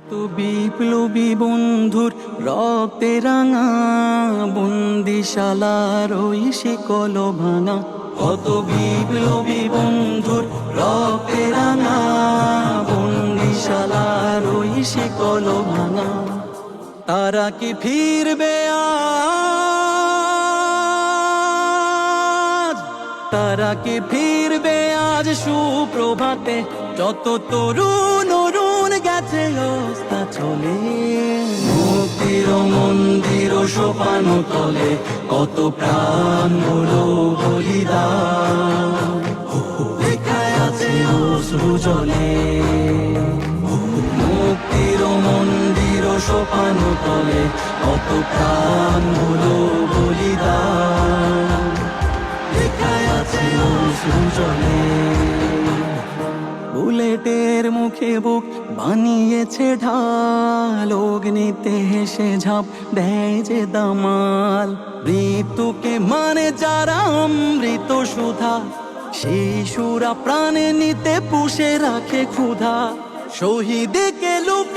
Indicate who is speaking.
Speaker 1: তো বিপ্লবী বন্ধুর রক্তে রাঙা বন্দিশালার ওই শিকল ভাঙা, কত বিপ্লবী বন্ধুর রক্তে রাঙা বন্দিশালার ওই শিকল ভাঙা। তারা কি ফিরবে আজ? তারা কি ফিরবে আজ সুপ্রভাতে? যত তরুণ অরুণ গেছে অস্তা চলে, মুক্তির মন্দির সোপান তলে কত প্রাণ হলো বলিদান, লেখায় আছে অশ্রু জলে। মুক্তির মন্দির সোপান তলে কত প্রাণ হলো বলিদান, লেখায় আছে অশ্রু জলে। বুলেটের মুখে বুক বানিয়েছে ঢাল, অগ্নিতে হেসে ঝাঁপ দেয় যে দামাল। মৃত্যুকে মানে যারা অমৃত সুধা, শিশুরা প্রাণে নিতে পুষে রাখে ক্ষুধা। শহীদকে লুপ